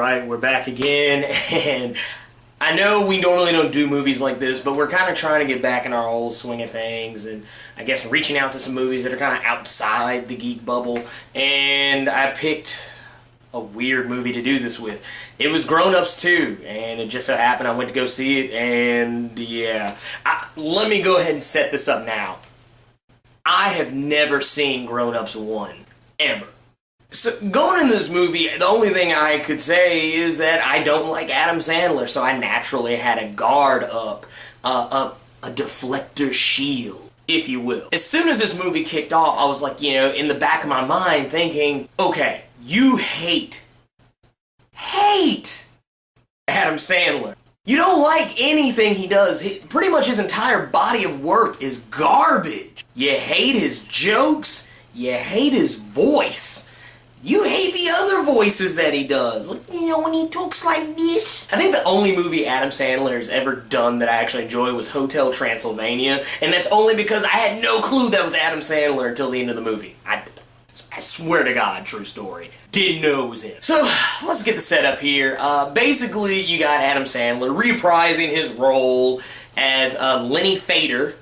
Alright, we're back again, and I know we normally don't do movies like this, but we're kind of trying to get back in our old swing of things, and I guess reaching out to some movies that are kind of outside the geek bubble, and I picked a weird movie to do this with. It was Grown Ups 2, and it just so happened I went to go see it, and yeah. Let me go ahead and set this up now. I have never seen Grown Ups 1, ever. So, going into this movie, the only thing I could say is that I don't like Adam Sandler, so I naturally had a guard up, a deflector shield, if you will. As soon as this movie kicked off, I was like, in the back of my mind thinking, okay, you hate Adam Sandler. You don't like anything he does. Pretty much his entire body of work is garbage. You hate his jokes, you hate his voice. You hate the other voices that he does. Like, when he talks like this. I think the only movie Adam Sandler has ever done that I actually enjoy was Hotel Transylvania, and that's only because I had no clue that was Adam Sandler until the end of the movie. I swear to God, true story. Didn't know it was him. So, let's get the setup here. Basically, you got Adam Sandler reprising his role as Lenny Fader.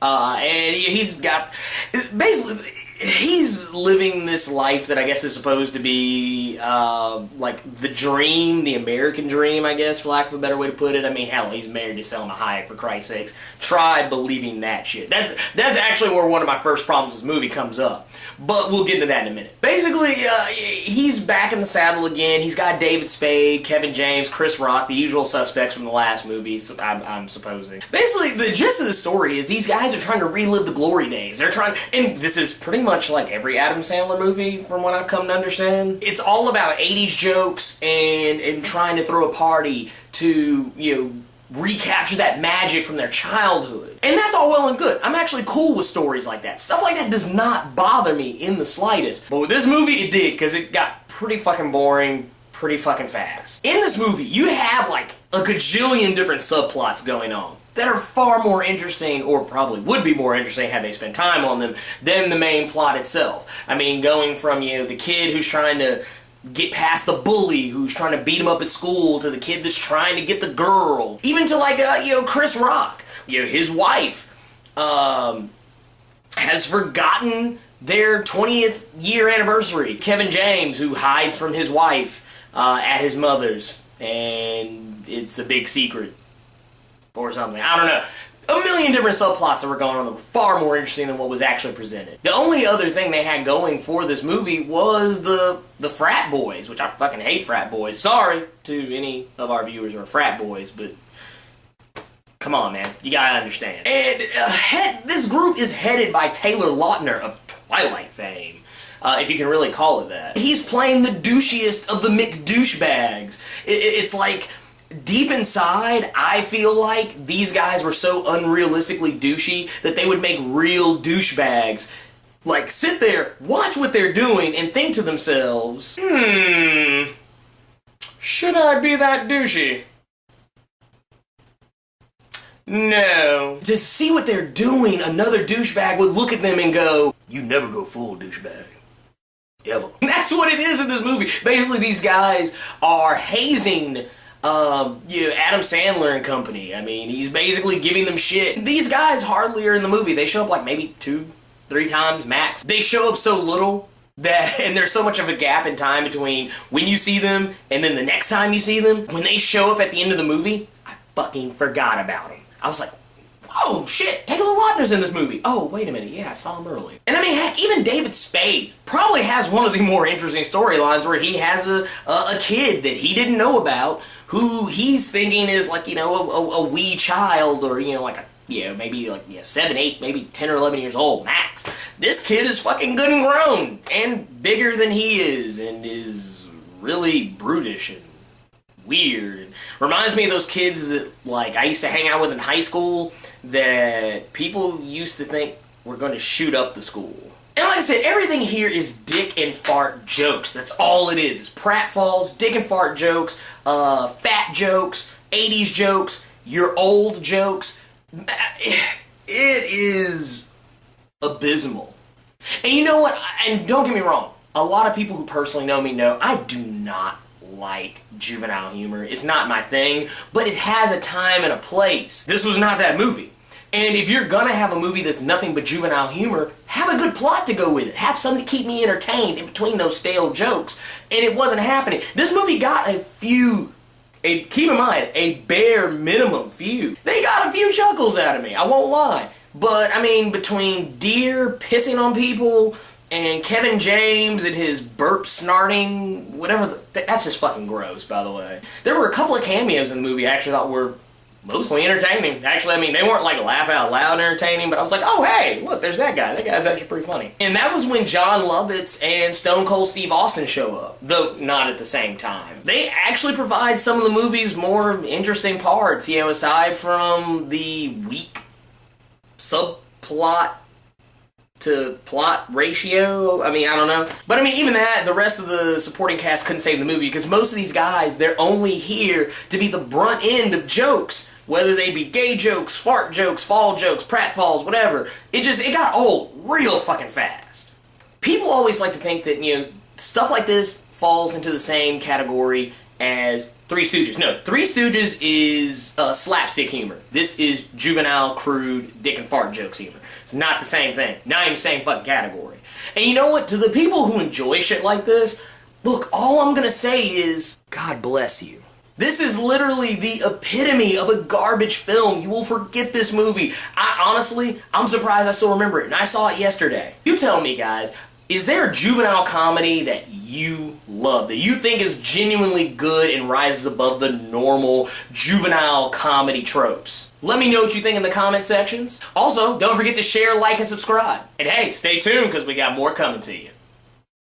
And he's got, basically, he's living this life that I guess is supposed to be, like, the dream, the American dream, I guess, for lack of a better way to put it. I mean, hell, he's married to Selma Hayek, for Christ's sakes. Try believing that shit. That's actually where one of my first problems with this movie comes up. But we'll get into that in a minute. Basically, he's back in the saddle again. He's got David Spade, Kevin James, Chris Rock, the usual suspects from the last movie, I'm supposing. Basically, the gist of the story is these guys are trying to relive the glory days. They're trying, and this is pretty much like every Adam Sandler movie, from what I've come to understand. It's all about 80s jokes and trying to throw a party to, recapture that magic from their childhood. And that's all well and good. I'm actually cool with stories like that. Stuff like that does not bother me in the slightest. But with this movie, it did, because it got pretty fucking boring pretty fucking fast. In this movie, you have like a gajillion different subplots going on that are far more interesting, or probably would be more interesting had they spent time on them, than the main plot itself. I mean, going from, the kid who's trying to get past the bully who's trying to beat him up at school, to the kid that's trying to get the girl, even to like Chris Rock, his wife has forgotten their 20th year anniversary. Kevin James, who hides from his wife at his mother's, and it's a big secret or something. I don't know. A million different subplots that were going on that were far more interesting than what was actually presented. The only other thing they had going for this movie was the frat boys, which I fucking hate frat boys. Sorry to any of our viewers who are frat boys, but come on, man. You gotta understand. And this group is headed by Taylor Lautner of Twilight fame. If you can really call it that. He's playing the douchiest of the McDouchebags. It's like, deep inside, I feel like these guys were so unrealistically douchey that they would make real douchebags like sit there, watch what they're doing, and think to themselves, should I be that douchey? No. To see what they're doing, another douchebag would look at them and go, you never go full douchebag. Ever. That's what it is in this movie. Basically, these guys are hazing Adam Sandler and company. I mean, he's basically giving them shit. These guys hardly are in the movie. They show up like maybe 2-3 times max. They show up so little that, and there's so much of a gap in time between when you see them and then the next time you see them. When they show up at the end of the movie, I fucking forgot about them. I was like, whoa, shit, Taylor Lautner's in this movie. Oh, wait a minute, yeah, I saw him earlier. And I mean, heck, even David Spade probably has one of the more interesting storylines where he has a kid that he didn't know about, who he's thinking is like, a wee child, or, like maybe 7, 8, maybe 10 or 11 years old, max. This kid is fucking good and grown, and bigger than he is, and is really brutish and weird. And reminds me of those kids that, like, I used to hang out with in high school that people used to think were going to shoot up the school. And like I said, everything here is dick and fart jokes. That's all it is. It's pratfalls, dick and fart jokes, fat jokes, 80s jokes, your old jokes. It is abysmal. And you know what? And don't get me wrong. A lot of people who personally know me know I do not like juvenile humor. It's not my thing, but it has a time and a place. This was not that movie. And if you're gonna have a movie that's nothing but juvenile humor, have a good plot to go with it. Have something to keep me entertained in between those stale jokes. And it wasn't happening. This movie got keep in mind, a bare minimum few. They got a few chuckles out of me, I won't lie. But, I mean, between Deer pissing on people and Kevin James and his burp snarting, whatever, that's just fucking gross, by the way. There were a couple of cameos in the movie I actually thought were mostly entertaining. Actually, I mean, they weren't like laugh out loud entertaining, but I was like, oh hey, look, there's that guy. That guy's actually pretty funny. And that was when John Lovitz and Stone Cold Steve Austin show up, though not at the same time. They actually provide some of the movie's more interesting parts, you know, aside from the weak subplot to plot ratio. I mean, I don't know. But I mean, even that, the rest of the supporting cast couldn't save the movie, because most of these guys, they're only here to be the brunt end of jokes. Whether they be gay jokes, fart jokes, fall jokes, pratfalls, whatever. It got old real fucking fast. People always like to think that, you know, stuff like this falls into the same category as Three Stooges. No, Three Stooges is slapstick humor. This is juvenile, crude, dick and fart jokes humor. It's not the same thing. Not even the same fucking category. And you know what? To the people who enjoy shit like this, look, all I'm gonna say is, God bless you. This is literally the epitome of a garbage film. You will forget this movie. I'm surprised I still remember it, and I saw it yesterday. You tell me, guys, is there a juvenile comedy that you love, that you think is genuinely good and rises above the normal juvenile comedy tropes? Let me know what you think in the comment sections. Also, don't forget to share, like, and subscribe. And hey, stay tuned, because we got more coming to you.